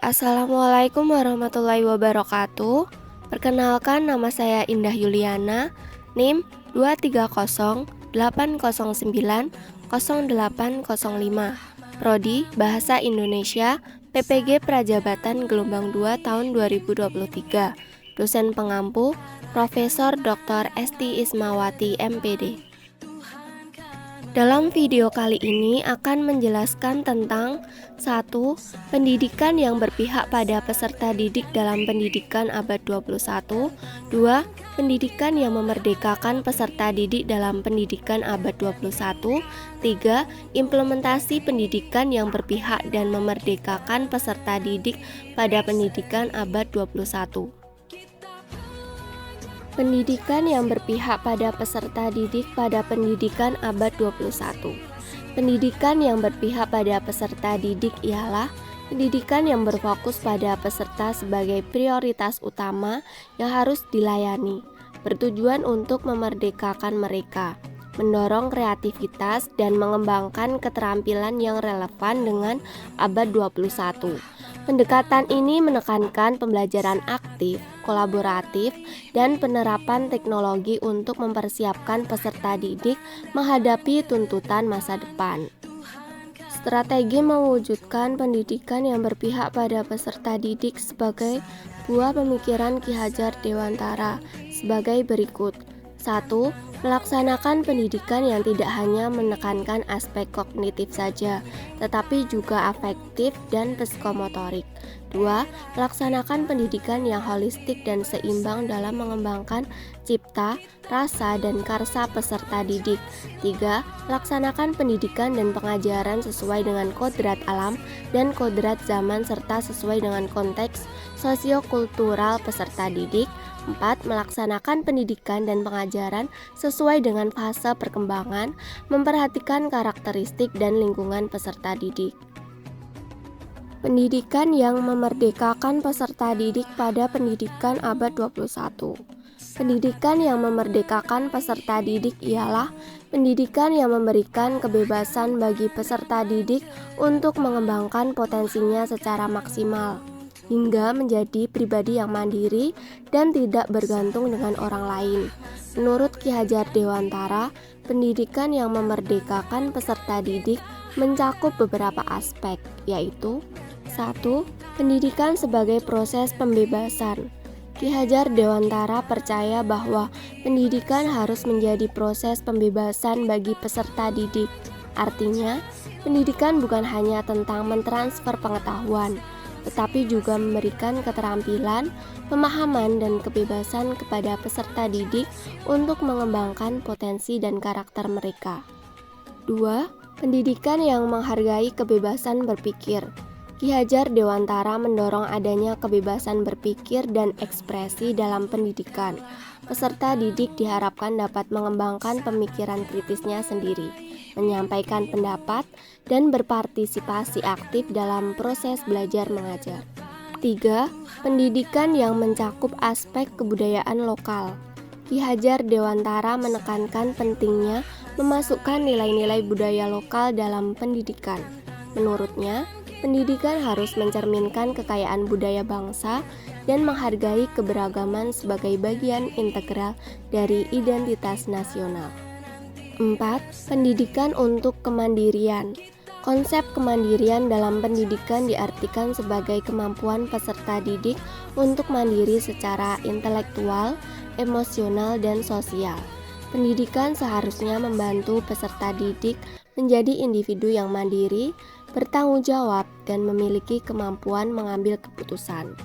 Assalamualaikum warahmatullahi wabarakatuh. Perkenalkan, nama saya Indah Yuliana, NIM 23080090805, Prodi Bahasa Indonesia, PPG Prajabatan Gelombang 2 tahun 2023. Dosen pengampu Profesor Dr. Esti Ismawati, MPD. Dalam video kali ini akan menjelaskan tentang 1. Pendidikan yang berpihak pada peserta didik dalam pendidikan abad 21. 2. Pendidikan yang memerdekakan peserta didik dalam pendidikan abad 21. 3. Implementasi pendidikan yang berpihak dan memerdekakan peserta didik pada pendidikan abad 21. Pendidikan yang berpihak pada peserta didik pada pendidikan abad 21. Pendidikan yang berpihak pada peserta didik ialah pendidikan yang berfokus pada peserta sebagai prioritas utama yang harus dilayani, bertujuan untuk memerdekakan mereka, mendorong kreativitas dan mengembangkan keterampilan yang relevan dengan abad 21. Pendekatan ini menekankan pembelajaran aktif, kolaboratif, dan penerapan teknologi untuk mempersiapkan peserta didik menghadapi tuntutan masa depan. Strategi mewujudkan pendidikan yang berpihak pada peserta didik sebagai buah pemikiran Ki Hajar Dewantara sebagai berikut. 1. Melaksanakan pendidikan yang tidak hanya menekankan aspek kognitif saja, tetapi juga afektif dan psikomotorik. 2. Melaksanakan pendidikan yang holistik dan seimbang dalam mengembangkan cipta, rasa, dan karsa peserta didik. 3. Melaksanakan pendidikan dan pengajaran sesuai dengan kodrat alam dan kodrat zaman serta sesuai dengan konteks sosiokultural peserta didik. 4. Melaksanakan pendidikan dan pengajaran sesuai dengan fase perkembangan, memperhatikan karakteristik dan lingkungan peserta didik. Pendidikan yang memerdekakan peserta didik pada pendidikan abad 21. Pendidikan yang memerdekakan peserta didik ialah pendidikan yang memberikan kebebasan bagi peserta didik untuk mengembangkan potensinya secara maksimal, hingga menjadi pribadi yang mandiri dan tidak bergantung dengan orang lain. Menurut Ki Hajar Dewantara, pendidikan yang memerdekakan peserta didik mencakup beberapa aspek, yaitu 1. Pendidikan sebagai proses pembebasan. Ki Hajar Dewantara percaya bahwa pendidikan harus menjadi proses pembebasan bagi peserta didik. Artinya, pendidikan bukan hanya tentang mentransfer pengetahuan, tetapi juga memberikan keterampilan, pemahaman, dan kebebasan kepada peserta didik untuk mengembangkan potensi dan karakter mereka. 2. Pendidikan yang menghargai kebebasan berpikir. Ki Hajar Dewantara mendorong adanya kebebasan berpikir dan ekspresi dalam pendidikan. Peserta didik diharapkan dapat mengembangkan pemikiran kritisnya sendiri, menyampaikan pendapat, dan berpartisipasi aktif dalam proses belajar mengajar. 3. Pendidikan yang mencakup aspek kebudayaan lokal. Ki Hajar Dewantara menekankan pentingnya memasukkan nilai-nilai budaya lokal dalam pendidikan. Menurutnya, pendidikan harus mencerminkan kekayaan budaya bangsa dan menghargai keberagaman sebagai bagian integral dari identitas nasional. 4. Pendidikan untuk kemandirian. Konsep kemandirian dalam pendidikan diartikan sebagai kemampuan peserta didik untuk mandiri secara intelektual, emosional, dan sosial. Pendidikan seharusnya membantu peserta didik menjadi individu yang mandiri, bertanggung jawab, dan memiliki kemampuan mengambil keputusan.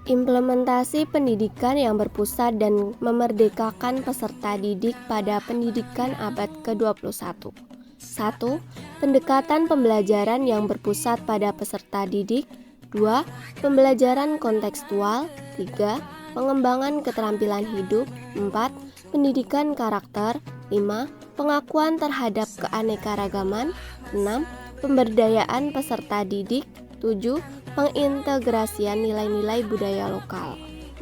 Implementasi pendidikan yang berpusat dan memerdekakan peserta didik pada pendidikan abad ke-21. 1. Pendekatan pembelajaran yang berpusat pada peserta didik. 2. Pembelajaran kontekstual. 3. Pengembangan keterampilan hidup. 4. Pendidikan karakter. 5. Pengakuan terhadap keanekaragaman. 6. Pemberdayaan peserta didik. 7. Pengintegrasian nilai-nilai budaya lokal.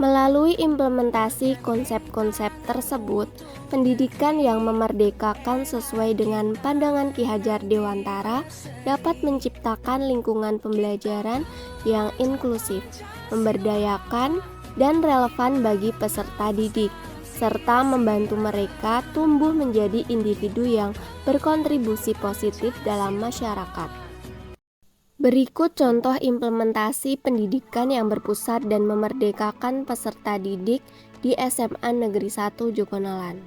Melalui implementasi konsep-konsep tersebut, pendidikan yang memerdekakan sesuai dengan pandangan Ki Hajar Dewantara dapat menciptakan lingkungan pembelajaran yang inklusif, memberdayakan, dan relevan bagi peserta didik, serta membantu mereka tumbuh menjadi individu yang berkontribusi positif dalam masyarakat. Berikut contoh implementasi pendidikan yang berpusat dan memerdekakan peserta didik di SMA Negeri 1 Jogonolan.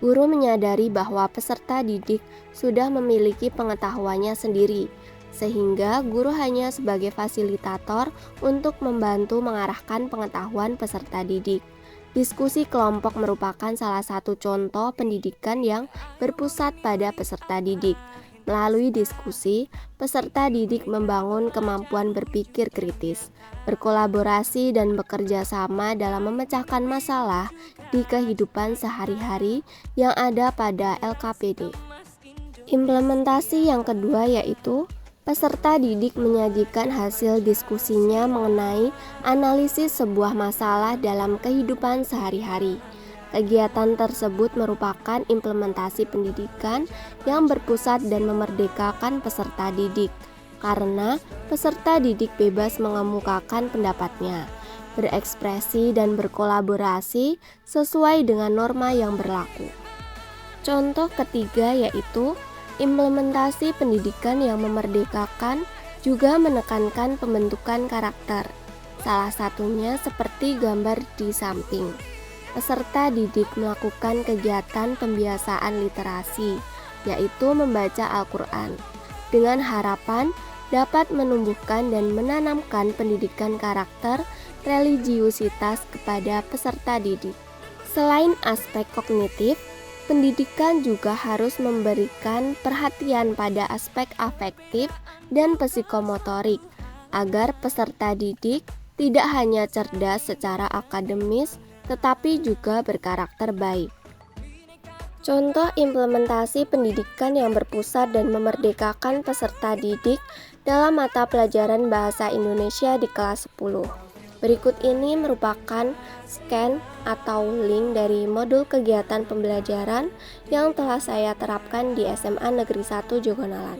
Guru menyadari bahwa peserta didik sudah memiliki pengetahuannya sendiri, sehingga guru hanya sebagai fasilitator untuk membantu mengarahkan pengetahuan peserta didik. Diskusi kelompok merupakan salah satu contoh pendidikan yang berpusat pada peserta didik. Melalui diskusi, peserta didik membangun kemampuan berpikir kritis, berkolaborasi dan bekerja sama dalam memecahkan masalah di kehidupan sehari-hari yang ada pada LKPD. Implementasi yang kedua yaitu peserta didik menyajikan hasil diskusinya mengenai analisis sebuah masalah dalam kehidupan sehari-hari. Kegiatan tersebut merupakan implementasi pendidikan yang berpusat dan memerdekakan peserta didik, karena peserta didik bebas mengemukakan pendapatnya, berekspresi dan berkolaborasi sesuai dengan norma yang berlaku. Contoh ketiga yaitu implementasi pendidikan yang memerdekakan juga menekankan pembentukan karakter. Salah satunya seperti gambar di samping. Peserta didik melakukan kegiatan pembiasaan literasi, yaitu membaca Al-Quran, dengan harapan dapat menumbuhkan dan menanamkan pendidikan karakter religiusitas kepada peserta didik. Selain aspek kognitif, pendidikan juga harus memberikan perhatian pada aspek afektif dan psikomotorik, agar peserta didik tidak hanya cerdas secara akademis, tetapi juga berkarakter baik. Contoh implementasi pendidikan yang berpusat dan memerdekakan peserta didik dalam mata pelajaran Bahasa Indonesia di kelas 10. Berikut ini merupakan scan atau link dari modul kegiatan pembelajaran yang telah saya terapkan di SMA Negeri 1 Jogonolan.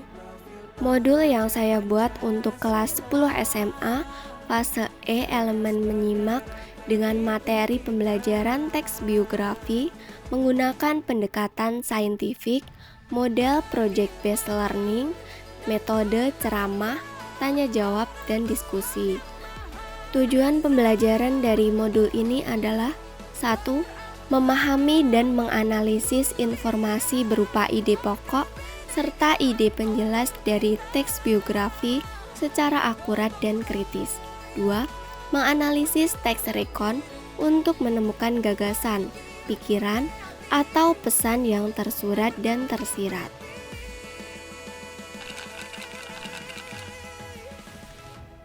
Modul yang saya buat untuk kelas 10 SMA fase E elemen menyimak dengan materi pembelajaran teks biografi menggunakan pendekatan saintifik, model project based learning, metode ceramah, tanya jawab, dan diskusi. Tujuan pembelajaran dari modul ini adalah 1. Memahami dan menganalisis informasi berupa ide pokok serta ide penjelas dari teks biografi secara akurat dan kritis. 2. Menganalisis teks rekon untuk menemukan gagasan, pikiran, atau pesan yang tersurat dan tersirat.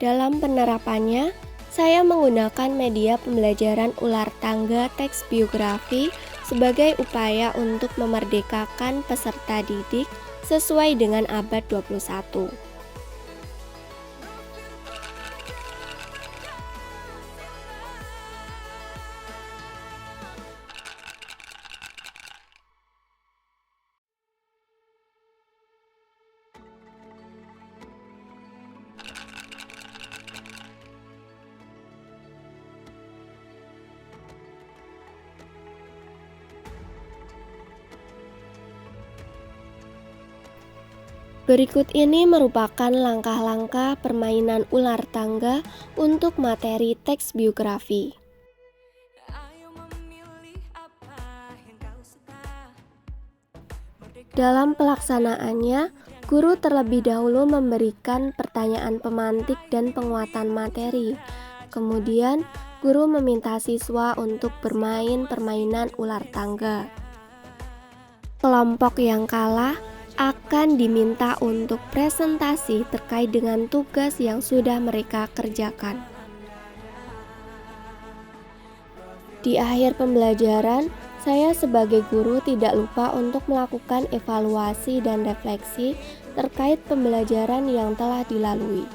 Dalam penerapannya, saya menggunakan media pembelajaran ular tangga teks biografi sebagai upaya untuk memerdekakan peserta didik sesuai dengan abad 21. Berikut ini merupakan langkah-langkah permainan ular tangga untuk materi teks biografi. Dalam pelaksanaannya, guru terlebih dahulu memberikan pertanyaan pemantik dan penguatan materi. Kemudian, guru meminta siswa untuk bermain permainan ular tangga. Kelompok yang kalah akan diminta untuk presentasi terkait dengan tugas yang sudah mereka kerjakan. Di akhir pembelajaran, saya sebagai guru tidak lupa untuk melakukan evaluasi dan refleksi terkait pembelajaran yang telah dilalui.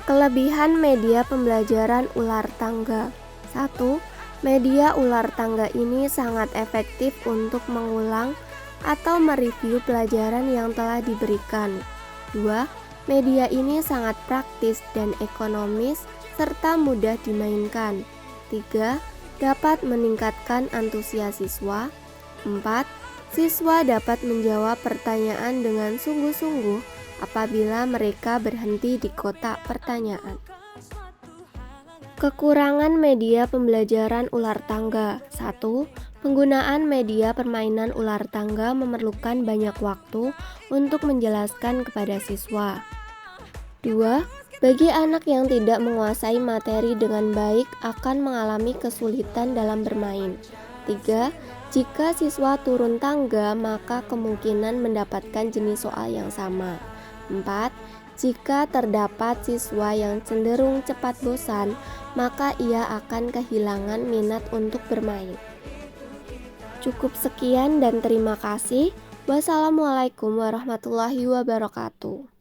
Kelebihan media pembelajaran ular tangga. 1. Media ular tangga ini sangat efektif untuk mengulang atau mereview pelajaran yang telah diberikan. 2. Media ini sangat praktis dan ekonomis serta mudah dimainkan. 3. Dapat meningkatkan antusias siswa. 4. Siswa dapat menjawab pertanyaan dengan sungguh-sungguh apabila mereka berhenti di kotak pertanyaan. Kekurangan media pembelajaran ular tangga. 1. Penggunaan media permainan ular tangga memerlukan banyak waktu untuk menjelaskan kepada siswa. 2. Bagi anak yang tidak menguasai materi dengan baik akan mengalami kesulitan dalam bermain. 3. Jika siswa turun tangga, maka kemungkinan mendapatkan jenis soal yang sama. 4. Jika terdapat siswa yang cenderung cepat bosan, maka ia akan kehilangan minat untuk bermain. Cukup sekian dan terima kasih. Wassalamualaikum warahmatullahi wabarakatuh.